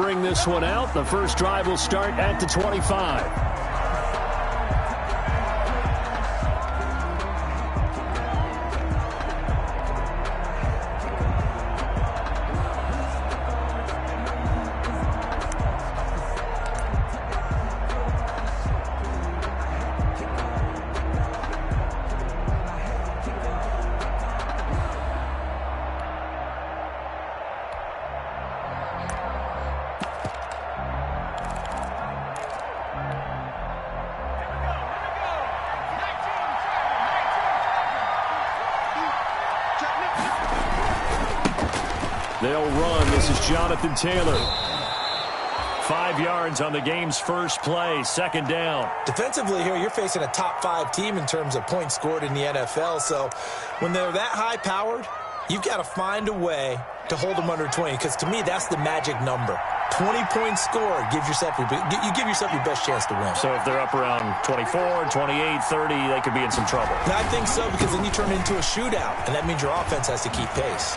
bring this one out. The first drive will start at the 25. They'll run. This is Jonathan Taylor. 5 yards on the game's first play. Second down. Defensively here, you're facing a top 5 team in terms of points scored in the NFL. So when they're that high-powered, you've got to find a way to hold them under 20. Because to me, that's the magic number. 20 points scored. You give yourself your best chance to win. So if they're up around 24, 28, 30, they could be in some trouble. And I think so, because then you turn it into a shootout, and that means your offense has to keep pace.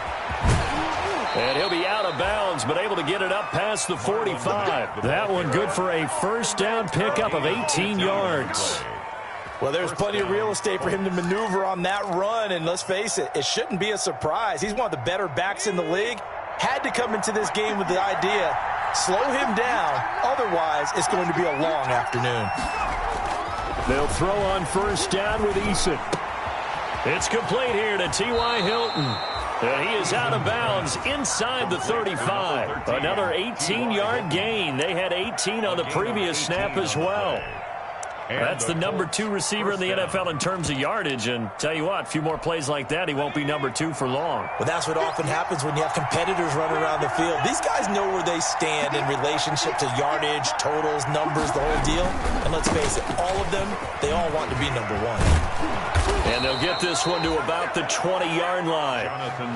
And he'll be out of bounds, but able to get it up past the 45. That one good for a first down pickup of 18 yards. Well, there's plenty of real estate for him to maneuver on that run, and let's face it, it shouldn't be a surprise. He's one of the better backs in the league. Had to come into this game with the idea, slow him down, otherwise it's going to be a long afternoon. They'll throw on first down with Eason. It's complete here to T.Y. Hilton. And he is out of bounds inside the 35. Another 18-yard gain. They had 18 on the previous snap as well. That's the number 2 receiver in the NFL in terms of yardage. And tell you what, a few more plays like that, he won't be number 2 for long. Well, that's what often happens when you have competitors running around the field. These guys know where they stand in relationship to yardage, totals, numbers, the whole deal. And let's face it, all of them, they all want to be number 1. And they'll get this one to about the 20-yard line.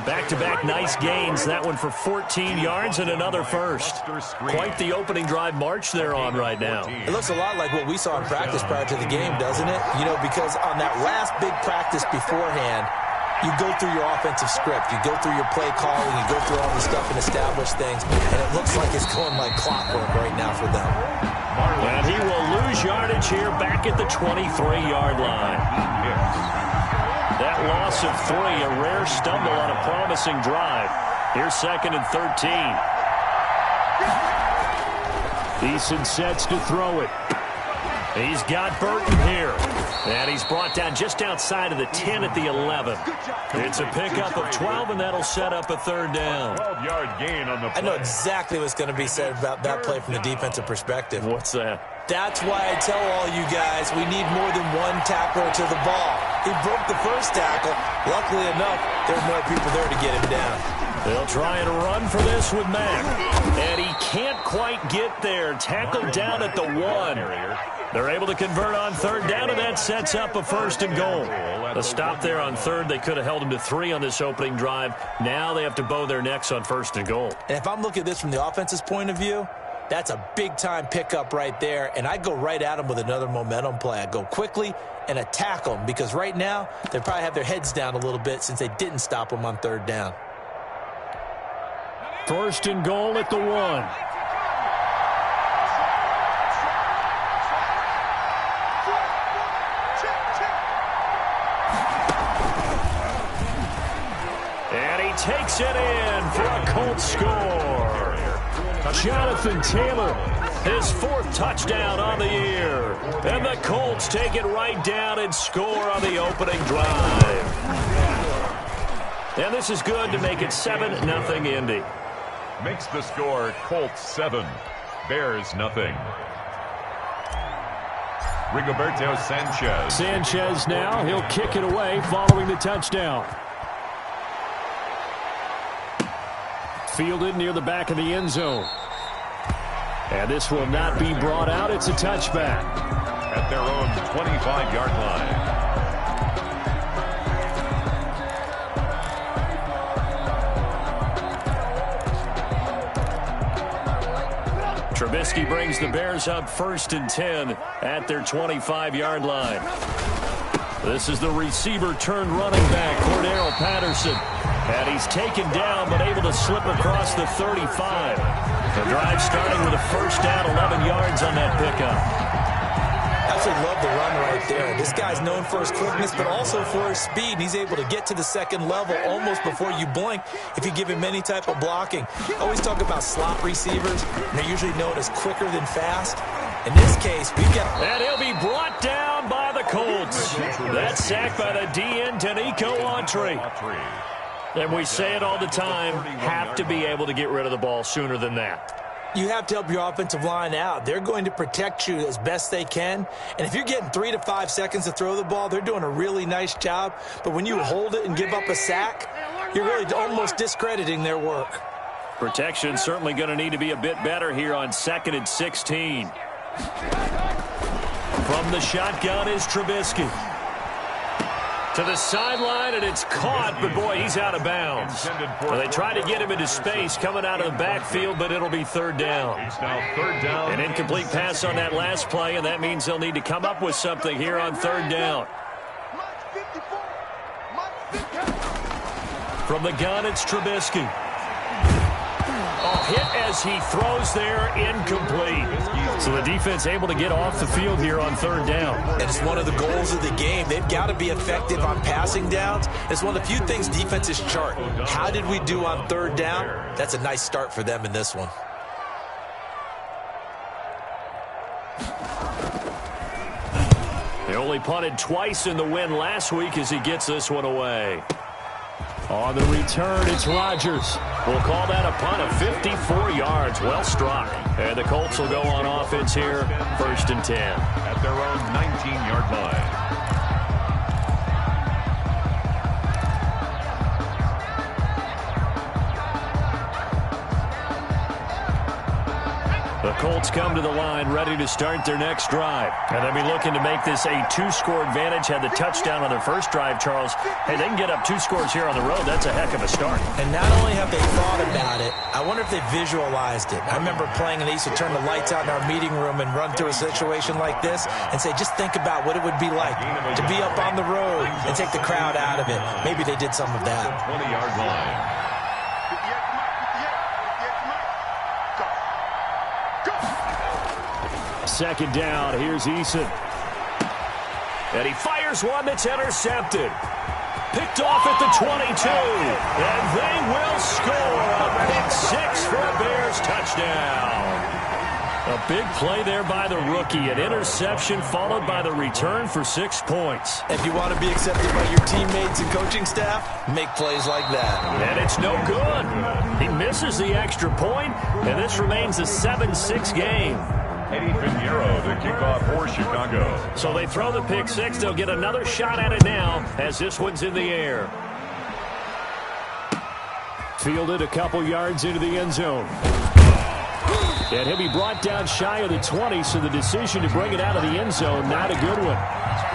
Back-to-back nice gains. That one for 14 yards and another first. Quite the opening drive march they're on right now. It looks a lot like what we saw in practice prior to the game, doesn't it? You know, because on that last big practice beforehand, you go through your offensive script. You go through your play calling. You go through all the stuff and establish things. And it looks like it's going like clockwork right now for them. And he will lose yardage here back at the 23-yard line. That loss of 3, a rare stumble on a promising drive. Here's 2nd and 13. Eason sets to throw it. He's got Burton here. And he's brought down just outside of the 10 at the 11. It's a pickup of 12, and that'll set up a third down. 12-yard gain on the play. I know exactly what's going to be said about that play from the defensive perspective. What's that? That's why I tell all you guys we need more than one tackler to the ball. He broke the first tackle. Luckily enough, there were more people there to get him down. They'll try and run for this with Mack. And he can't quite get there. Tackled down at the 1. They're able to convert on third down, and that sets up a 1st and goal. A stop there on third. They could have held him to 3 on this opening drive. Now they have to bow their necks on 1st and goal. And if I'm looking at this from the offense's point of view, that's a big-time pickup right there, and I go right at him with another momentum play. I go quickly and attack them, because right now they probably have their heads down a little bit since they didn't stop them on third down. 1st and goal at the 1. And he takes it in for a Colts score. Jonathan Taylor, his 4th touchdown on the year. And the Colts take it right down and score on the opening drive. And this is good to make it 7-0 Indy. Makes the score Colts 7, Bears nothing. Rigoberto Sanchez. Sanchez now, he'll kick it away following the touchdown. Fielded near the back of the end zone. And this will not be brought out. It's a touchback. At their own 25-yard line. Trubisky brings the Bears up 1st and 10 at their 25-yard line. This is the receiver turned running back, Cordero Patterson. And he's taken down but able to slip across the 35. The drive starting with a first down, 11 yards on that pickup. Absolutely love the run right there. This guy's known for his quickness, but also for his speed. He's able to get to the second level almost before you blink if you give him any type of blocking. I always talk about slot receivers, and they're usually known as quicker than fast. In this case, we've got... And he'll be brought down by the Colts. That sack by the DN, Danico Autry. And we say it all the time, have to be able to get rid of the ball sooner than that. You have to help your offensive line out. They're going to protect you as best they can. And if you're getting 3 to 5 seconds to throw the ball, they're doing a really nice job. But when you hold it and give up a sack, you're really almost discrediting their work. Protection certainly going to need to be a bit better here on 2nd and 16. From the shotgun is Trubisky. To the sideline, and it's caught, but boy, he's out of bounds. Well, they tried to get him into space coming out of the backfield, but it'll be third down. An incomplete pass on that last play, and that means they'll need to come up with something here on third down. From the gun, it's Trubisky. Hit as he throws there, incomplete. So the defense able to get off the field here on third down. And it's one of the goals of the game. They've got to be effective on passing downs. It's one of the few things defenses chart. How did we do on third down? That's a nice start for them in this one. They only punted twice in the win last week as he gets this one away. On the return, it's Rodgers. We'll call that a punt of 54 yards. Well struck. And the Colts will go on offense here, 1st and 10. At their own 19-yard line. The Colts come to the line ready to start their next drive. And they'll be looking to make this a 2-score advantage. Had the touchdown on their first drive, Charles. Hey, they can get up 2 scores here on the road. That's a heck of a start. And not only have they thought about it, I wonder if they visualized it. I remember playing, and they used to turn the lights out in our meeting room and run through a situation like this and say, just think about what it would be like to be up on the road and take the crowd out of it. Maybe they did some of that. 20-yard line. Second down, here's Eason. And he fires one that's intercepted. Picked off at the 22. And they will score a pick 6 for a Bears touchdown. A big play there by the rookie. An interception followed by the return for 6 points. If you want to be accepted by your teammates and coaching staff, make plays like that. And it's no good. He misses the extra point, and this remains a 7-6 game. Eddie Pinheiro to kick off for Chicago. So they throw the pick 6. They'll get another shot at it now as this one's in the air. Fielded a couple yards into the end zone. And he'll be brought down shy of the 20, so the decision to bring it out of the end zone, not a good one.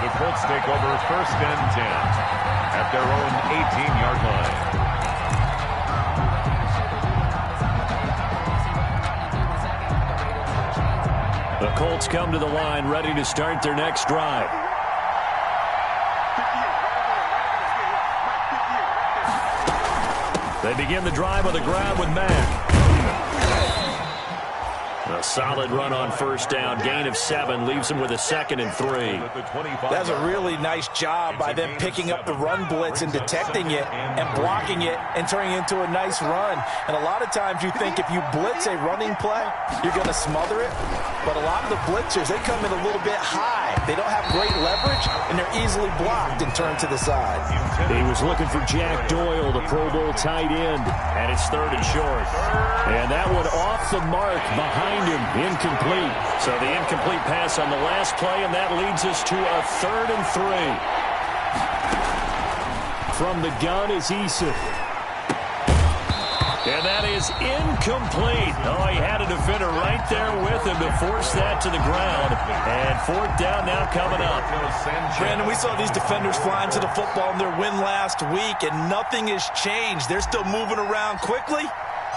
The Colts take over 1st and 10 at their own 18-yard line. The Colts come to the line ready to start their next drive. They begin the drive on the ground with Mack. A solid run on first down. Gain of 7 leaves him with a 2nd and 3. That's a really nice job by them picking up the run blitz and detecting it and blocking it and turning it into a nice run. And a lot of times you think if you blitz a running play, you're going to smother it. But a lot of the blitzers, they come in a little bit high. They don't have great leverage, and they're easily blocked and turned to the side. He was looking for Jack Doyle, the Pro Bowl tight end, and it's 3rd and short. And that one off the mark behind him, incomplete. So the incomplete pass on the last play, and that leads us to a 3rd and 3. From the gun is Eason. And that is incomplete. Oh, he had a defender right there with him to force that to the ground. And 4th down now coming up. Brandon, we saw these defenders flying to the football in their win last week, and nothing has changed. They're still moving around quickly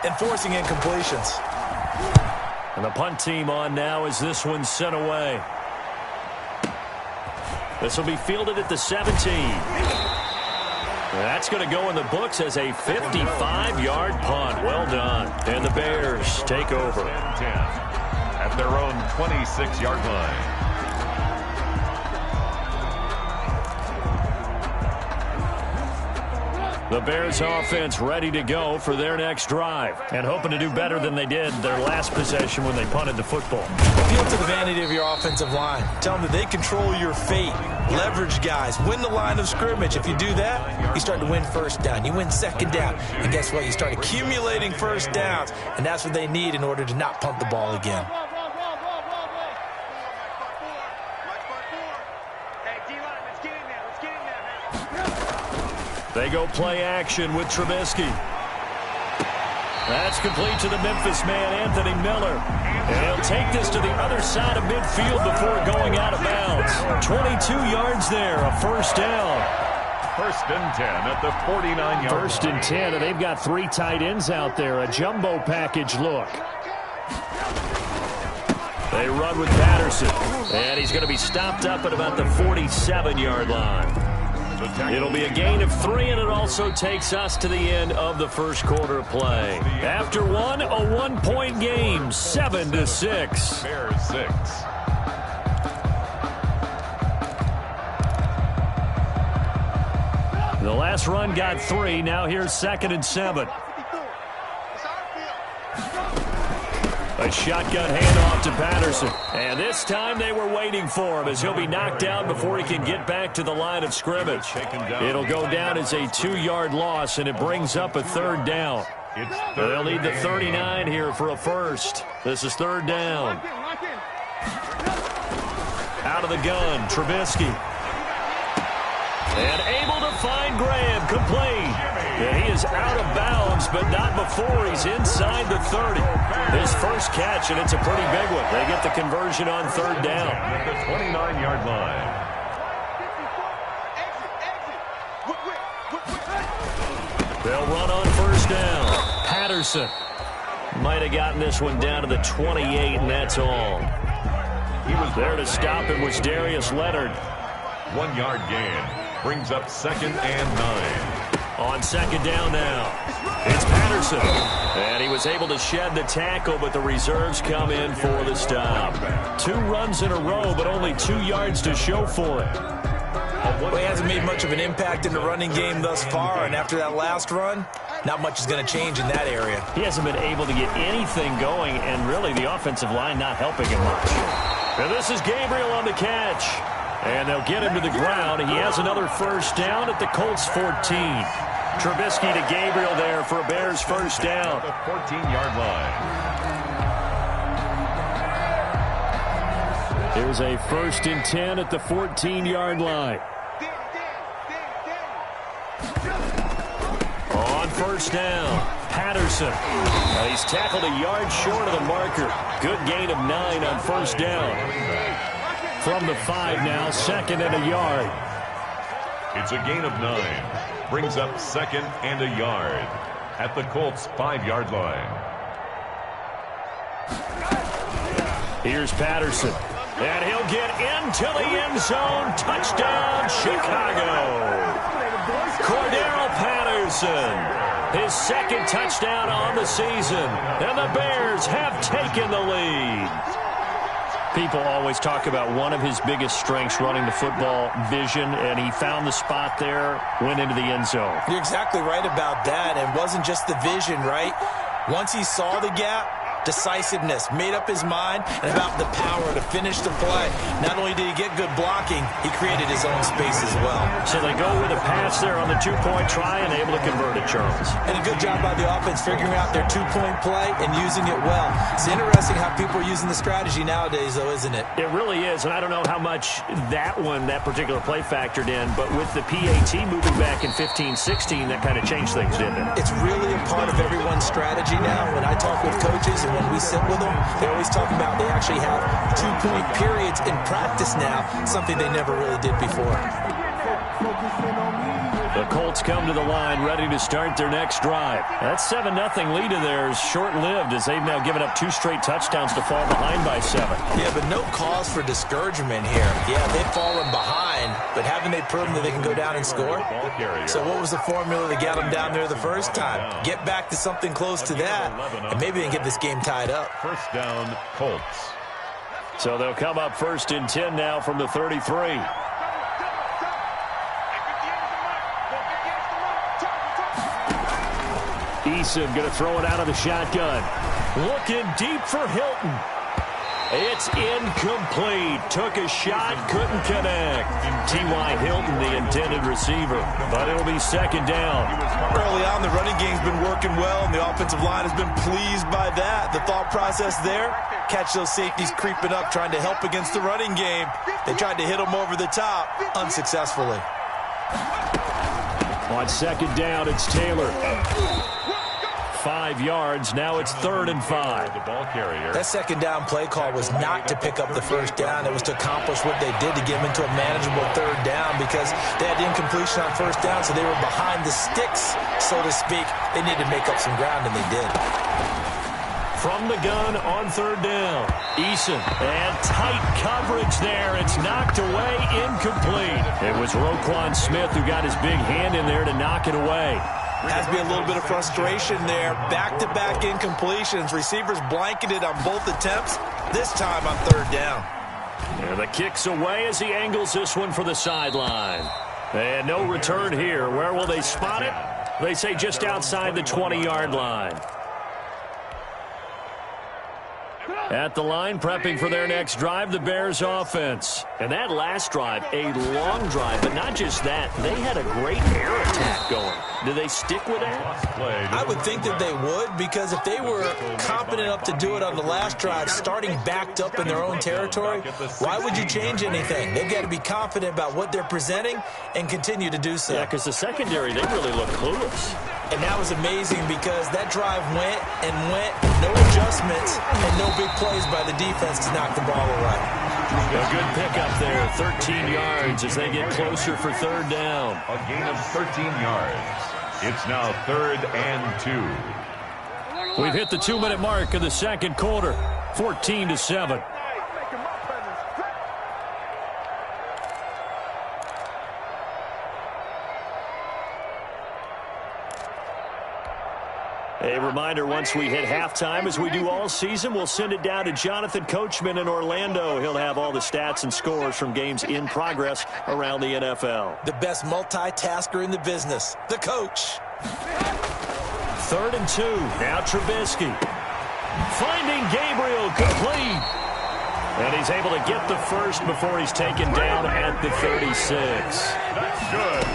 and forcing incompletions. And the punt team on now as this one's sent away. This will be fielded at the 17. That's going to go in the books as a 55-yard punt. Well done. And the Bears take over. 10 at their own 26-yard line. The Bears offense ready to go for their next drive and hoping to do better than they did their last possession when they punted the football. Appeal to the vanity of your offensive line. Tell them that they control your fate. Leverage guys. Win the line of scrimmage. If you do that, you start to win first down. You win second down. And guess what? You start accumulating first downs. And that's what they need in order to not punt the ball again. They go play action with Trubisky. That's complete to the Memphis man, Anthony Miller. And he'll take this to the other side of midfield before going out of bounds. 22 yards there, a first down. First and 10 at the 49-yard line. First and 10, and they've got 3 tight ends out there. A jumbo package look. They run with Patterson. And he's going to be stopped up at about the 47-yard line. It'll be a gain of 3, and it also takes us to the end of the first quarter play. After one, a 1-point game, 7-6. Bears 6. The last run got 3. Now here's 2nd and 7. A shotgun handoff to Patterson. And this time they were waiting for him as he'll be knocked down before he can get back to the line of scrimmage. It'll go down as a 2-yard loss, and it brings up a 3rd down. They'll need the 39 here for a first. This is 3rd down. Out of the gun, Trubisky. And able to find Graham, complete. And he is out of bounds, but not before he's inside the 30. His first catch, and it's a pretty big one. They get the conversion on 3rd down. At the 29-yard line. They'll run on 1st down. Patterson might have gotten this one down to the 28, and that's all. He was there to stop him was Darius Leonard. 1-yard gain. Brings up 2nd and 9. On 2nd down now, it's Patterson. And he was able to shed the tackle, but the reserves come in for the stop. 2 runs in a row, but only 2 yards to show for it. Well, he hasn't made much of an impact in the running game thus far, and after that last run, not much is going to change in that area. He hasn't been able to get anything going, and really the offensive line not helping him much. And this is Gabriel on the catch. And they'll get him to the ground. He has another first down at the Colts 14. Trubisky to Gabriel there for a Bears first down. The 14-yard line. Here's a 1st and 10 at the 14-yard line. On 1st down, Patterson. He's tackled a yard short of the marker. Good gain of 9 on 1st down. From the 5 now, 2nd and a yard. It's a gain of 9. Brings up 2nd and a yard at the Colts 5-yard line. Here's Patterson. And he'll get into the end zone. Touchdown, Chicago. Cordero Patterson. His 2nd touchdown on the season. And the Bears have taken the lead. People always talk about one of his biggest strengths running the football, vision, and he found the spot there, went into the end zone. You're exactly right about that. It wasn't just the vision, right? Once he saw the gap, decisiveness, made up his mind, and about the power to finish the play. Not only did he get good blocking, he created his own space as well. So they go with a pass there on the 2-point try and able to convert it, Charles. And a good job by the offense figuring out their 2-point play and using it well. It's interesting how people are using the strategy nowadays, though, isn't it? It really is, and I don't know how much that particular play factored in, but with the PAT moving back in 15-16, that kind of changed things, didn't it? It's really a part of everyone's strategy now. When I talk with coaches and when we sit with them, they always talk about they actually have 2-point periods in practice now, something they never really did before. The Colts come to the line ready to start their next drive. That 7-0 lead of theirs short-lived as they've now given up 2 straight touchdowns to fall behind by 7. Yeah, but no cause for discouragement here. Yeah, they've fallen behind, but haven't they proven that they can go down and score? So what was the formula that got them down there the first time? Get back to something close to that, and maybe they can get this game tied up. First down, Colts. So they'll come up 1st and 10 now from the 33. Eason going to throw it out of the shotgun. Looking deep for Hilton. It's incomplete. Took a shot, couldn't connect. T.Y. Hilton, the intended receiver. But it'll be 2nd down. Early on, the running game's been working well, and the offensive line has been pleased by that. The thought process there, catch those safeties creeping up, trying to help against the running game. They tried to hit them over the top, unsuccessfully. On 2nd down, it's Taylor. 5 yards. Now it's 3rd and 5. The ball carrier. That 2nd down play call was not to pick up the 1st down. It was to accomplish what they did to get them into a manageable 3rd down because they had incompletion on 1st down, so they were behind the sticks, so to speak. They needed to make up some ground, and they did. From the gun on 3rd down. Eason. And tight coverage there. It's knocked away, incomplete. It was Roquan Smith who got his big hand in there to knock it away. Has to be a little bit of frustration there. Back-to-back incompletions. Receivers blanketed on both attempts, this time on 3rd down. And the kick's away as he angles this one for the sideline. And no return here. Where will they spot it? They say just outside the 20-yard line. At the line, prepping for their next drive, the Bears offense. And that last drive, a long drive, but not just that. They had a great air attack going. Do they stick with that? I would think that they would, because if they were competent enough to do it on the last drive, starting backed up in their own territory, why would you change anything? They've got to be confident about what they're presenting and continue to do so. Yeah, because the secondary, they really look clueless. And that was amazing because that drive went and went, no adjustments, and no big plays by the defense to knock the ball away. A good pickup there, 13 yards as they get closer for 3rd down. A gain of 13 yards. It's now 3rd and 2. We've hit the 2-minute mark of the 2nd quarter, 14-7. A reminder, once we hit halftime, as we do all season, we'll send it down to Jonathan Coachman in Orlando. He'll have all the stats and scores from games in progress around the NFL. The best multitasker in the business, the coach. 3rd and 2. Now Trubisky. Finding Gabriel, complete. And he's able to get the first before he's taken down at the 36. That's good.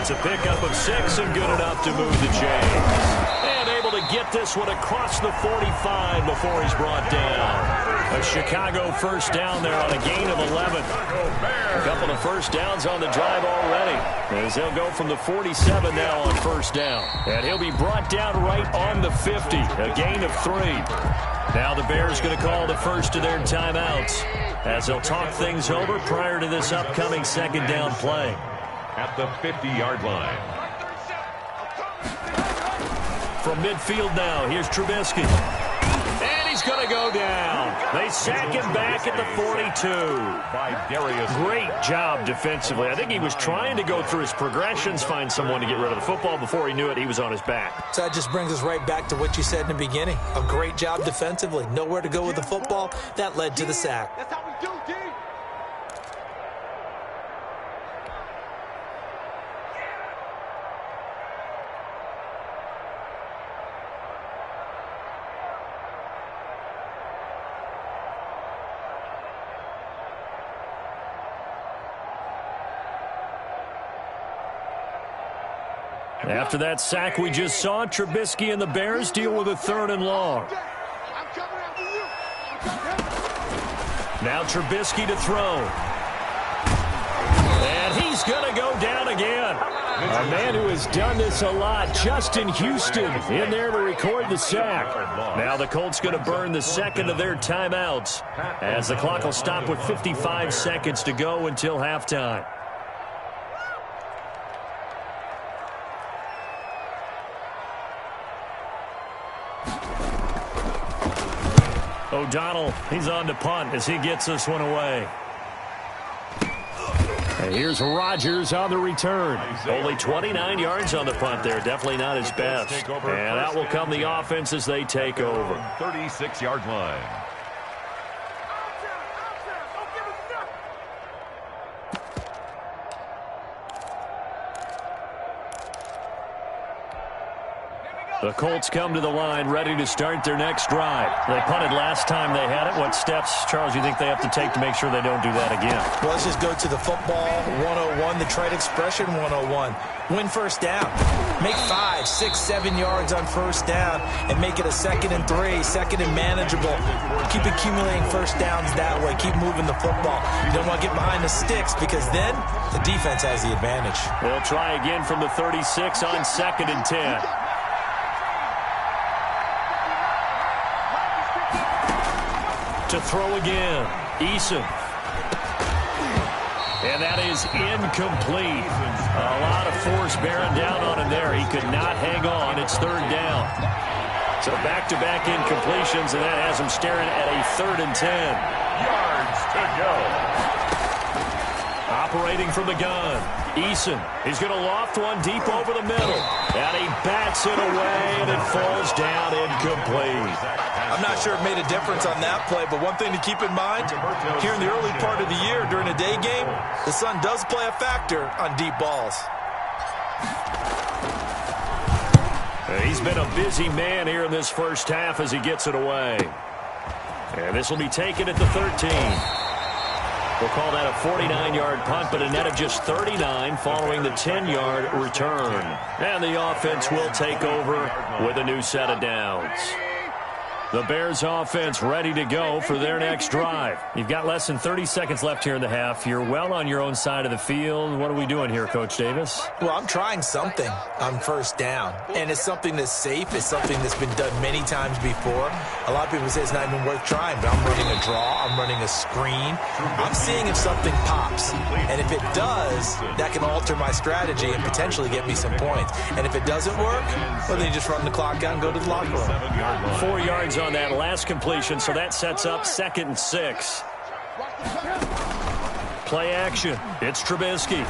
It's a pickup of 6 and good enough to move the chains. And able to get this one across the 45 before he's brought down. A Chicago 1st down there on a gain of 11. A couple of 1st downs on the drive already. As they'll go from the 47 now on 1st down. And he'll be brought down right on the 50. A gain of 3. Now the Bears going to call the first of their timeouts as they'll talk things over prior to this upcoming 2nd down play. At the 50-yard line. From midfield now, here's Trubisky. And he's going to go down. They sack him back at the 42. By Darius. Great job defensively. I think he was trying to go through his progressions, find someone to get rid of the football. Before he knew it, he was on his back. So that just brings us right back to what you said in the beginning. A great job defensively. Nowhere to go with the football. That led to the sack. That's how we do, D. After that sack we just saw, Trubisky and the Bears deal with a 3rd and long. Now Trubisky to throw. And he's going to go down again. A man who has done this a lot, Justin Houston, in there to record the sack. Now the Colts going to burn the 2nd of their timeouts as the clock will stop with 55 seconds to go until halftime. O'Donnell, he's on to punt as he gets this one away. And here's Rodgers on the return. Only 29 yards on the punt there. Definitely not his best. And out will come the offense as they take over. 36-yard line. The Colts come to the line, ready to start their next drive. They punted last time they had it. What steps, Charles, you think they have to take to make sure they don't do that again? Well, let's just go to the football 101, the trade expression 101. Win first down. Make 5, 6, 7 yards on first down and make it a 2nd and 3, 2nd and manageable. Keep accumulating first downs that way. Keep moving the football. You don't want to get behind the sticks because then the defense has the advantage. They'll try again from the 36 on 2nd and 10. To throw again, Eason. And that is incomplete. A lot of force bearing down on him there. He could not hang on. It's 3rd down. So back-to-back incompletions, and that has him staring at a 3rd and 10. Yards to go. Operating from the gun, Eason. He's going to loft one deep over the middle. And he bats it away, and it falls down incomplete. I'm not sure it made a difference on that play, but one thing to keep in mind, here in the early part of the year during a day game, the sun does play a factor on deep balls. He's been a busy man here in this first half as he gets it away. And this will be taken at the 13. We'll call that a 49-yard punt, but a net of just 39 following the 10-yard return. And the offense will take over with a new set of downs. The Bears offense ready to go for their next drive. You've got less than 30 seconds left here in the half. You're well on your own side of the field. What are we doing here, Coach Davis? Well, I'm trying something on first down, and it's something that's safe. It's something that's been done many times before. A lot of people say it's not even worth trying, but I'm running a draw. I'm running a screen. I'm seeing if something pops, and if it does, that can alter my strategy and potentially get me some points. And if it doesn't work, well, then you just run the clock out and go to the locker room. 4 yards on that last completion, so that sets up 2nd and 6. Play action. It's Trubisky.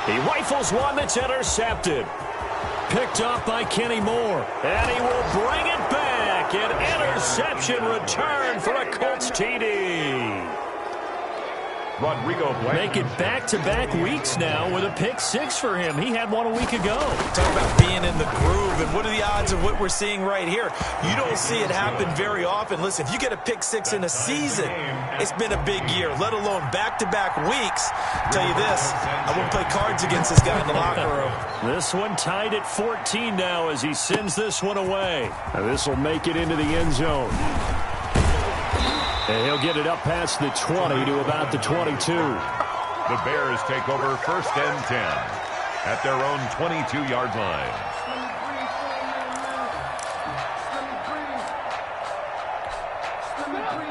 He rifles one that's intercepted. Picked up by Kenny Moore. And he will bring it back. An interception return for a Colts TD. Rodrigo Make it back-to-back weeks now with a pick 6 for him. He had one a week ago. Talk about being in the groove, and what are the odds of what we're seeing right here? You don't see it happen very often. Listen, if you get a pick 6 in a season, it's been a big year, let alone back-to-back weeks. I'll tell you this, I won't play cards against this guy in the locker room. This one tied at 14 now as he sends this one away. Now this will make it into the end zone. And he'll get it up past the 20 to about the 22. The Bears take over 1st and 10 at their own 22-yard line.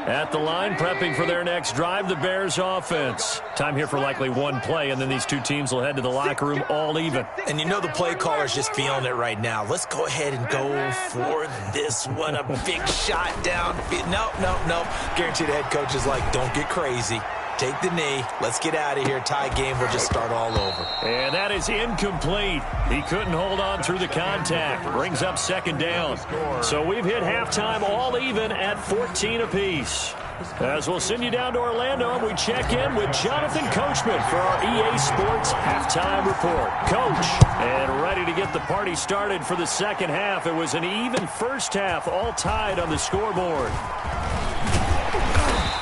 At the line, prepping for their next drive, the Bears offense. Time here for likely one play, and then these two teams will head to the locker room all even. And you know the play caller's just feeling it right now. Let's go ahead and go for this one. A big shot down. Nope. Guarantee the head coach is like, don't get crazy. Take the knee. Let's get out of here. Tie game. We'll just start all over. And that is incomplete. He couldn't hold on through the contact. Brings up 2nd down. So we've hit halftime all even at 14 apiece. As we'll send you down to Orlando, and we check in with Jonathan Coachman for our EA Sports Halftime Report. Coach, and ready to get the party started for the second half. It was an even first half, all tied on the scoreboard.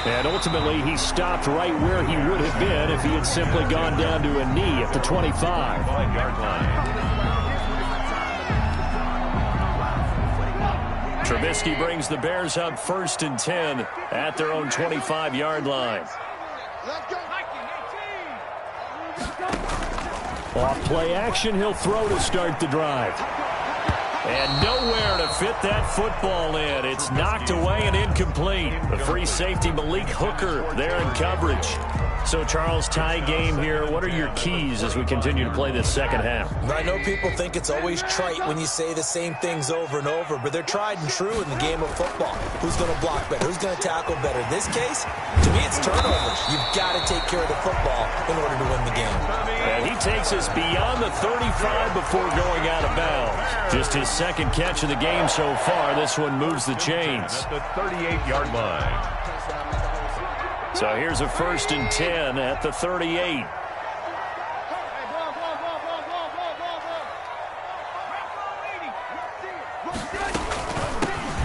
And ultimately, he stopped right where he would have been if he had simply gone down to a knee at the 25. 5-yard line. Trubisky brings the Bears up 1st and 10 at their own 25-yard line. Off play action, he'll throw to start the drive. And nowhere to fit that football in. It's knocked away and incomplete. The free safety, Malik Hooker, there in coverage. So, Charles, tie game here. What are your keys as we continue to play this second half? I know people think it's always trite when you say the same things over and over, but they're tried and true in the game of football. Who's going to block better? Who's going to tackle better? In this case, to me, it's turnovers. You've got to take care of the football in order to win the game. And he takes us beyond the 35 before going out of bounds. Just his second catch of the game so far. This one moves the chains. At the 38-yard line. So here's a 1st and 10 at the 38.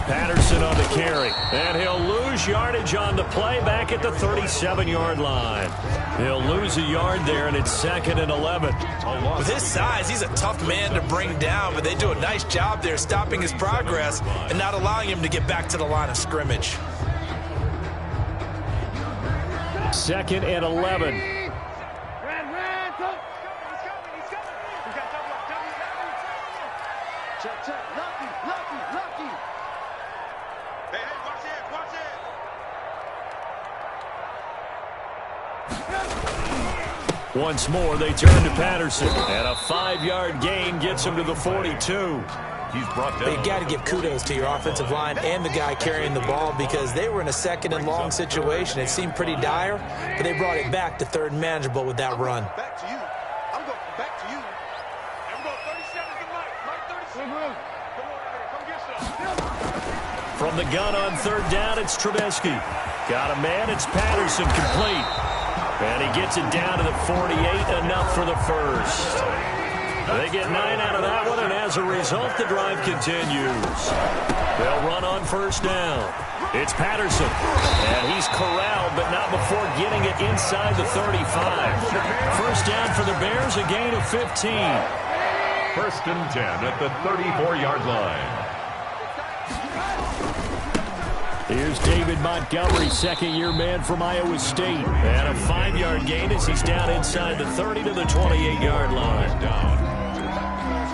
Patterson on the carry. And he'll lose yardage on the play back at the 37-yard line. He'll lose a yard there, and it's 2nd and 11. With his size, he's a tough man to bring down, but they do a nice job there stopping his progress and not allowing him to get back to the line of scrimmage. 2nd and 11. Once more, they turn to Patterson, and a 5-yard gain gets him to the 42. He's brought down. You've got to give kudos to your offensive line and the guy carrying the ball because they were in a 2nd and long situation. It seemed pretty dire, but they brought it back to 3rd and manageable with that run. Back to you. I'm going back to you. I'm going 37 to Mike 37. Come on, come get some. From the gun on 3rd down, it's Trubisky. Got a man, it's Patterson, complete. And he gets it down to the 48, enough for the first. They get 9 out of that one, and as a result, the drive continues. They'll run on 1st down. It's Patterson, and he's corralled, but not before getting it inside the 35. 1st down for the Bears, a gain of 15. 1st and 10 at the 34-yard line. Here's David Montgomery, 2nd-year man from Iowa State. And a 5-yard gain as he's down inside the 30 to the 28-yard line.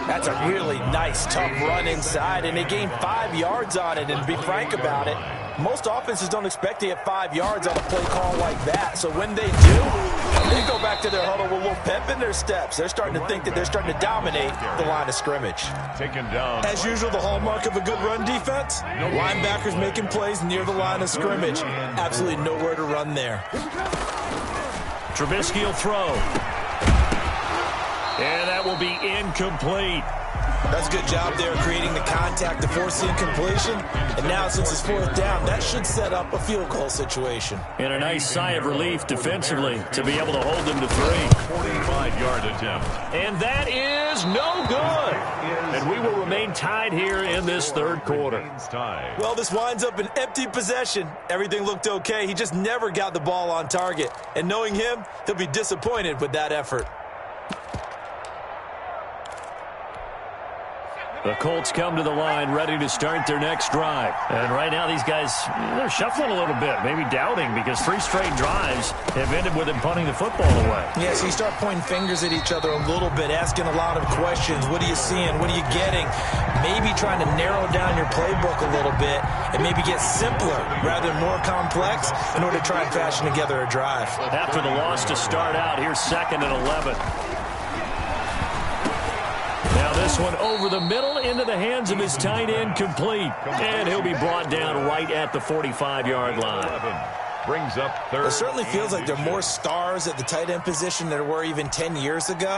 That's a really nice, tough run inside, and they gained 5 yards on it. And to be frank about it, most offenses don't expect to get 5 yards on a play call like that. So when they do, they go back to their huddle with a little pep in their steps. They're starting to think that they're starting to dominate the line of scrimmage. Taken down. As usual, the hallmark of a good run defense, linebackers making plays near the line of scrimmage. Absolutely nowhere to run there. Trubisky will throw. And that will be incomplete. That's a good job there creating the contact to force the incompletion. And now, since it's 4th down, that should set up a field goal situation. And a nice sigh of relief defensively to be able to hold them to 3. 45-yard attempt. And that is no good. And we will remain tied here in this 3rd quarter. Well, this winds up an empty possession. Everything looked okay. He just never got the ball on target. And knowing him, he'll be disappointed with that effort. The Colts come to the line ready to start their next drive. And right now these guys, they're shuffling a little bit, maybe doubting, because 3 straight drives have ended with them punting the football away. Yeah, so you start pointing fingers at each other a little bit, asking a lot of questions. What are you seeing? What are you getting? Maybe trying to narrow down your playbook a little bit and maybe get simpler rather than more complex in order to try and fashion together a drive. After the loss to start out, here's 2nd and 11. Now this one over the middle into the hands of his tight end, complete. And he'll be brought down right at the 45-yard line. Brings up 3rd. It certainly feels like there are more stars at the tight end position than there were even 10 years ago.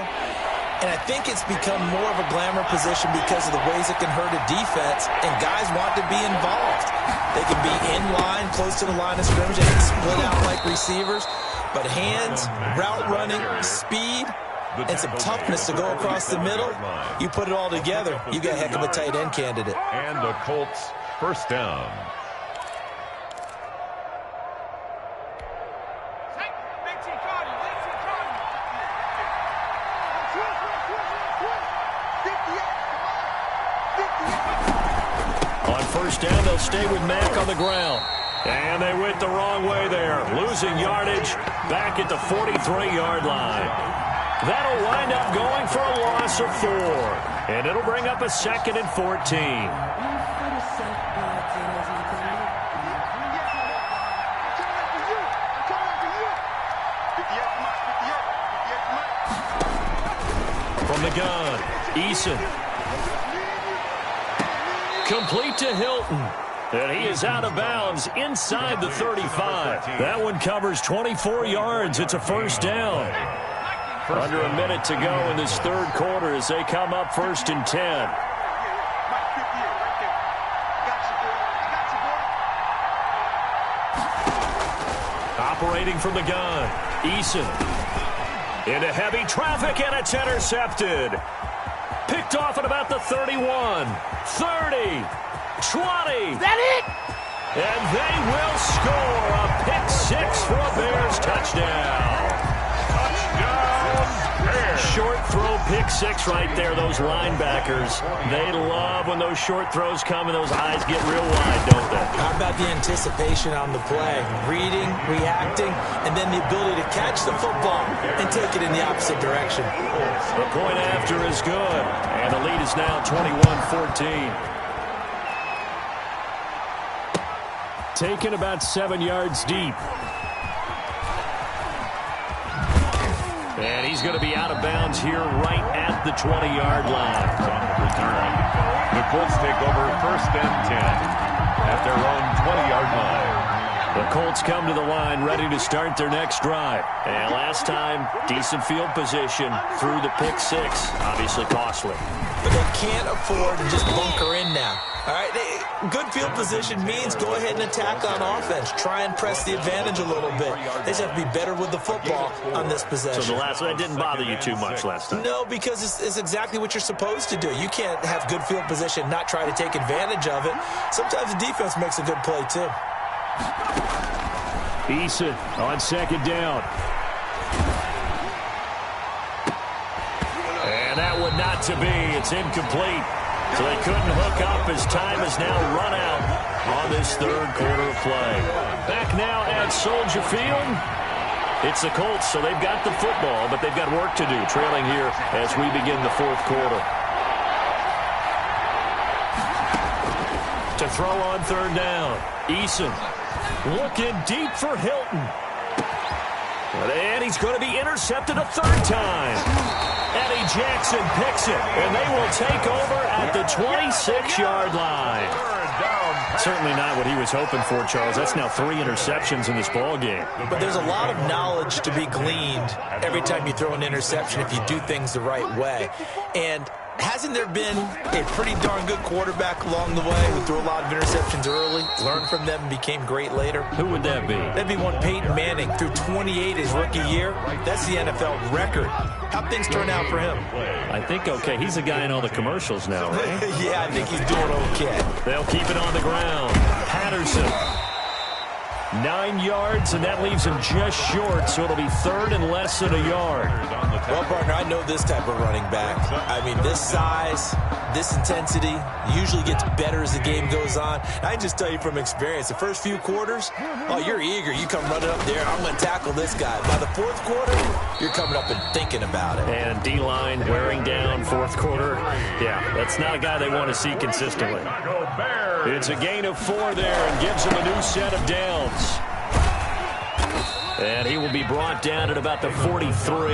And I think it's become more of a glamour position because of the ways it can hurt a defense, and guys want to be involved. They can be in line, close to the line of scrimmage, and split out like receivers. But hands, route running, speed, and some toughness to go across the middle, you put it all together, you got a heck of a tight end candidate. And the Colts 1st down. On 1st down, they'll stay with Mack on the ground. And they went the wrong way there, losing yardage back at the 43-yard line. That'll wind up going for a loss of 4. And it'll bring up a 2nd and 14. the gun. Eason. Complete to Hilton. And he is out of bounds inside the 35. That one covers 24 yards. It's a first down. Under a minute to go in this third quarter as they come up 1st and 10. Operating from the gun. Eason. Into heavy traffic, and it's intercepted. Picked off at about the 31, 30, 20. Is that it? And they will score a pick six for a Bears touchdown. Short throw pick six right there, those linebackers. They love when those short throws come and those eyes get real wide, don't they? How about the anticipation on the play? Reading, reacting, and then the ability to catch the football and take it in the opposite direction. The point after is good, and the lead is now 21-14. Taken about 7 yards deep. And he's going to be out of bounds here right at the 20-yard line. The Colts take over 1st and 10 at their own 20-yard line. The Colts come to the line ready to start their next drive. And last time, decent field position through the pick six. Obviously costly. But they can't afford to just bunker in now. All right, good field position means go ahead and attack on offense. Try and press the advantage a little bit. They just have to be better with the football on this possession. So the last one didn't bother you too much last time? No, because it's exactly what you're supposed to do. You can't have good field position, not try to take advantage of it. Sometimes the defense makes a good play, too. Eason on 2nd down. And that one not to be. It's incomplete. So they couldn't hook up as time has now run out on this third quarter of play. Back now at Soldier Field. It's the Colts, so they've got the football, but they've got work to do, trailing here as we begin the fourth quarter. To throw on 3rd down. Eason looking deep for Hilton. And he's going to be intercepted a 3rd time. Eddie Jackson picks it, and they will take over at the 26-yard line. Certainly not what he was hoping for, Charles. That's now 3 interceptions in this ball game. But there's a lot of knowledge to be gleaned every time you throw an interception if you do things the right way. And hasn't there been a pretty darn good quarterback along the way who threw a lot of interceptions early, learned from them, and became great later? Who would that be? That'd be one Peyton Manning. Threw 28 his rookie year. That's the NFL record. How'd things turn out for him? I think okay. He's a guy in all the commercials now, right? Yeah, I think he's doing okay. They'll keep it on the ground. Patterson. 9 yards, and that leaves him just short, so it'll be 3rd and less than a yard. Well, partner, I know this type of running back. I mean, this size, this intensity usually gets better as the game goes on. I can just tell you from experience, the first few quarters, oh, you're eager. You come running up there, I'm going to tackle this guy. By the 4th quarter, you're coming up and thinking about it. And D-line wearing down 4th quarter. Yeah, that's not a guy they want to see consistently. It's a gain of 4 there and gives him a new set of downs. And he will be brought down at about the 43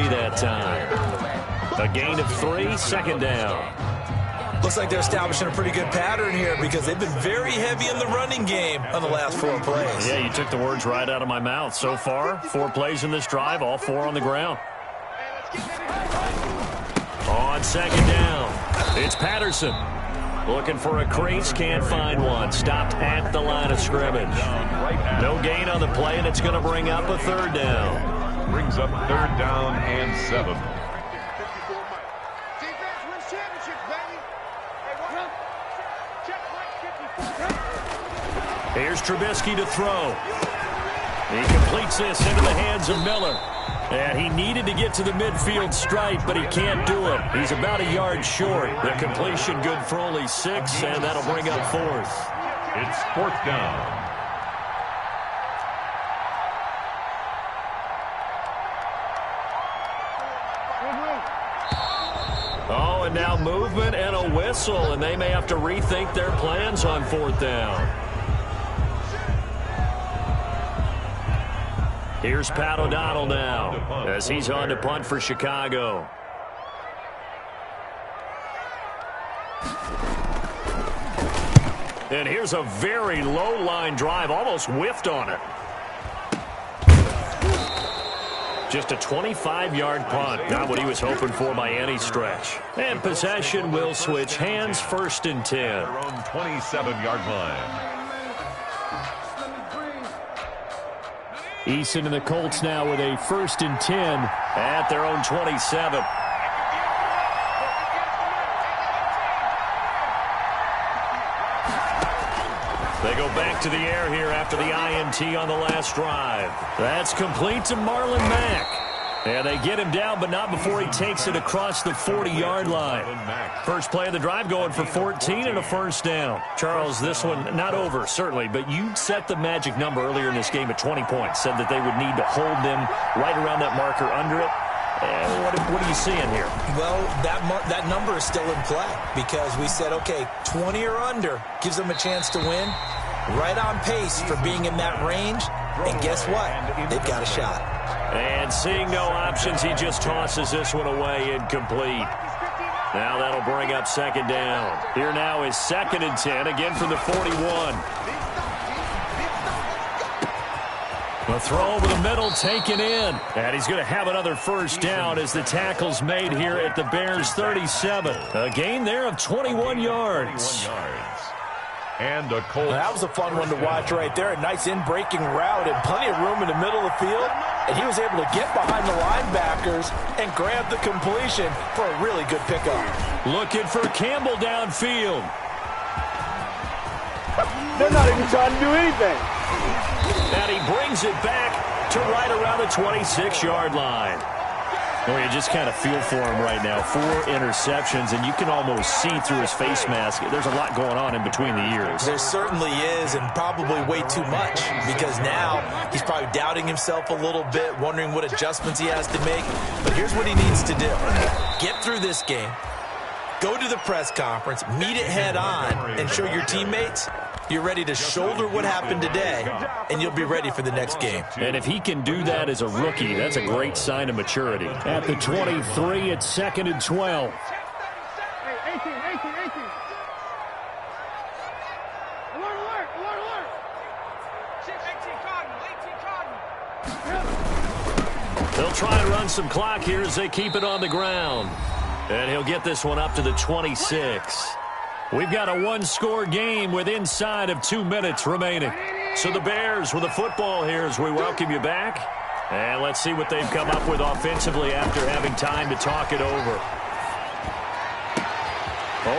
that time. A gain of 3, 2nd down. Looks like they're establishing a pretty good pattern here because they've been very heavy in the running game on the last 4 plays. Yeah, you took the words right out of my mouth. So far, 4 plays in this drive, all 4 on the ground. On 2nd down, it's Patterson. Looking for a crease, can't find one. Stopped at the line of scrimmage. No gain on the play, and it's going to bring up a 3rd down. Brings up 3rd down and 7. Defense wins championships, baby. Hey, Here's Trubisky to throw. He completes this into the hands of Miller. And he needed to get to the midfield stripe, but he can't do it. He's about a yard short. The completion good for only 6, and that'll bring up 4th. It's 4th down. Oh, and now movement and a whistle, and they may have to rethink their plans on 4th down. Here's Pat O'Donnell now as he's on to punt for Chicago. And here's a very low-line drive, almost whiffed on it. Just a 25-yard punt. Not what he was hoping for by any stretch. And possession will switch hands, 1st and 10. Their own 27-yard line. Eason and the Colts now with a 1st and 10 at their own 27. They go back to the air here after the INT on the last drive. That's complete to Marlon Mack. And they get him down, but not before he takes it across the 40-yard line. First play of the drive going for 14 and a 1st down. Charles, this one not over, certainly, but you set the magic number earlier in this game at 20 points. Said that they would need to hold them right around that marker under it. What are you seeing here? Well, that number is still in play because we said, okay, 20 or under gives them a chance to win. Right on pace for being in that range. And guess what? They've got a shot. And seeing no options, he just tosses this one away, incomplete. Now that'll bring up 2nd down. Here now is 2nd and 10, again from the 41. The throw over the middle taken in. And he's going to have another 1st down as the tackle's made here at the Bears' 37. A gain there of 21 yards. And a Colts. That was a fun one to watch right there. A nice in-breaking route and plenty of room in the middle of the field. And he was able to get behind the linebackers and grab the completion for a really good pickup. Looking for Campbell downfield. They're not even trying to do anything. And he brings it back to right around the 26-yard line. Well, you just kind of feel for him right now. 4 interceptions, and you can almost see through his face mask. There's a lot going on in between the ears. There certainly is, and probably way too much, because now he's probably doubting himself a little bit, wondering what adjustments he has to make. But here's what he needs to do. Get through this game, go to the press conference, meet it head on, and show your teammates you're ready to shoulder what happened today, and you'll be ready for the next game. And if he can do that as a rookie, that's a great sign of maturity. At the 23, it's 2nd and 12. Hey, 18. Alert. 18 Cardinal. They'll try and run some clock here as they keep it on the ground. And he'll get this one up to the 26. We've got a 1-score game with inside of 2 minutes remaining. So the Bears with the football here as we welcome you back. And let's see what they've come up with offensively after having time to talk it over.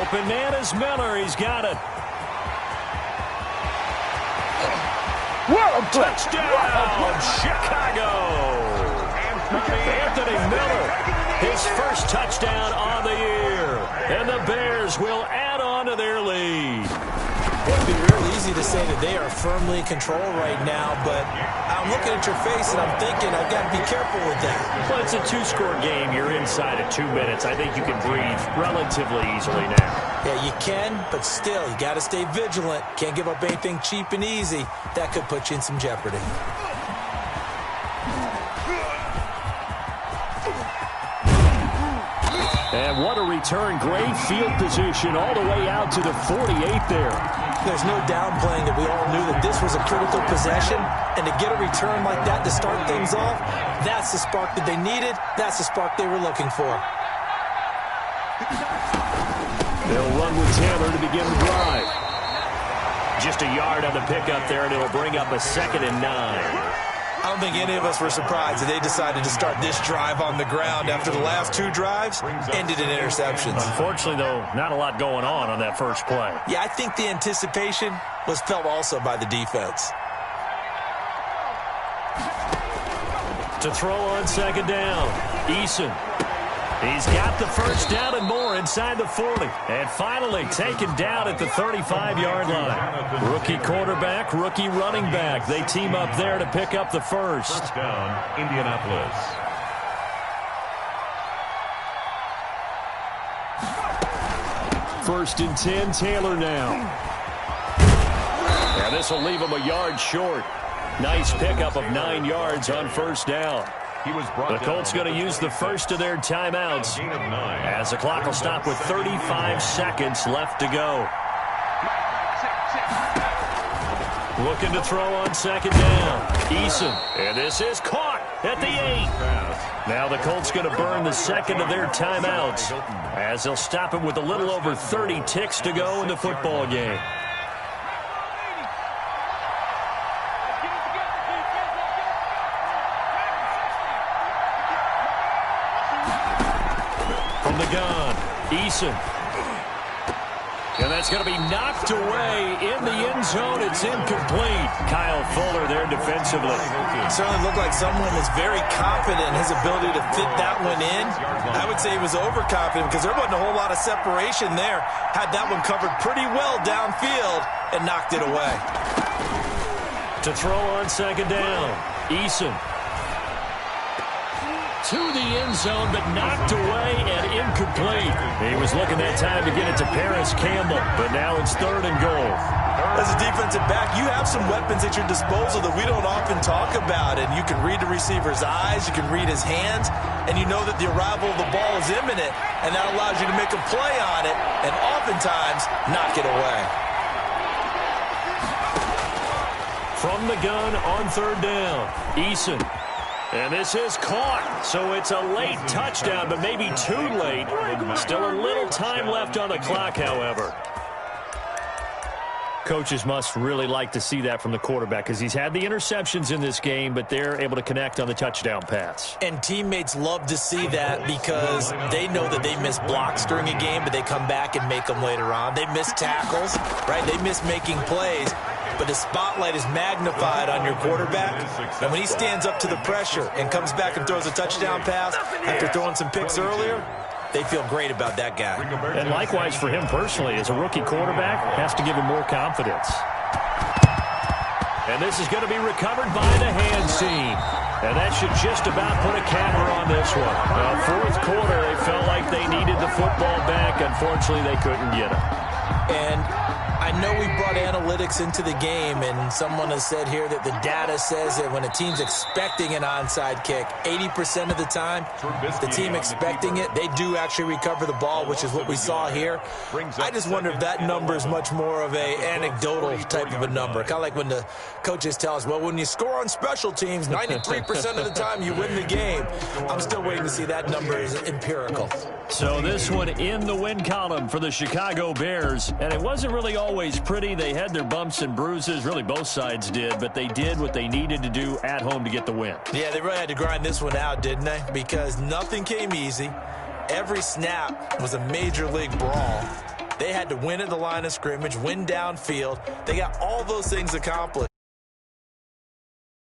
Open man is Miller. He's got it. Touchdown, Chicago. Anthony Miller, his first touchdown on the year. And the Bears will add on to their lead. It would be real easy to say that they are firmly in control right now, but I'm looking at your face and I'm thinking I've got to be careful with that. Well, it's a 2-score game. You're inside of 2 minutes. I think you can breathe relatively easily now. Yeah, you can, but still, you got to stay vigilant. Can't give up anything cheap and easy. That could put you in some jeopardy. And what a return. Great field position all the way out to the 48 there. There's no downplaying that we all knew that this was a critical possession, and to get a return like that to start things off, that's the spark that they needed. That's the spark they were looking for. They'll run with Taylor to begin the drive. Just a yard on the pickup there, and it'll bring up a 2nd and 9. I don't think any of us were surprised that they decided to start this drive on the ground after the last 2 drives ended in interceptions. Unfortunately, though, not a lot going on that first play. Yeah, I think the anticipation was felt also by the defense. To throw on 2nd down, Eason. He's got the first down and more inside the 40. And finally taken down at the 35-yard line. Rookie quarterback, rookie running back. They team up there to pick up the first. First down, Indianapolis. First and 10, Taylor now. And this will leave him a yard short. Nice pickup of 9 yards on first down. The Colts going to use the first of their timeouts as the clock will stop with 35 seconds left to go. Looking to throw on second down. Eason. And this is caught at the 8. Now the Colts going to burn the second of their timeouts as they'll stop it with a little over 30 ticks to go in the football game. From the gun, Eason. And that's going to be knocked away in the end zone. It's incomplete. Kyle Fuller there defensively. It certainly looked like someone was very confident in his ability to fit that one in. I would say he was overconfident because there wasn't a whole lot of separation there. Had that one covered pretty well downfield and knocked it away. To throw on second down, Eason. To the end zone, but knocked away and incomplete. He was looking that time to get it to Paris Campbell, but now it's 3rd and goal. As a defensive back, you have some weapons at your disposal that we don't often talk about, and you can read the receiver's eyes, you can read his hands, and you know that the arrival of the ball is imminent, and that allows you to make a play on it, and oftentimes knock it away. From the gun on 3rd down, Eason. And this is caught, so it's a late touchdown, but maybe too late. Still a little time left on the clock, however. Coaches must really like to see that from the quarterback because he's had the interceptions in this game, but they're able to connect on the touchdown pass. And teammates love to see that because they know that they miss blocks during a game, but they come back and make them later on. They miss tackles, right? They miss making plays. But the spotlight is magnified on your quarterback. And when he stands up to the pressure and comes back and throws a touchdown pass after throwing some picks earlier, they feel great about that guy. And likewise for him personally, as a rookie quarterback, has to give him more confidence. And this is going to be recovered by the hand seam. And that should just about put a capper on this one. Well, 4th quarter, they felt like they needed the football back. Unfortunately, they couldn't get it. And I know we brought analytics into the game, and someone has said here that the data says that when a team's expecting an onside kick, 80% of the time, the team expecting it, they do actually recover the ball, which is what we saw here. I just wonder if that number is much more of a anecdotal type of a number. Kind of like when the coaches tell us, well, when you score on special teams, 93% of the time you win the game. I'm still waiting to see that number is empirical. So this one in the win column for the Chicago Bears, and it wasn't really always pretty. They had their bumps and bruises, really both sides did, but they did what they needed to do at home to get the win. Yeah, they really had to grind this one out, didn't they? Because nothing came easy. Every snap was a major league brawl. They had to win at the line of scrimmage, win downfield. They got all those things accomplished.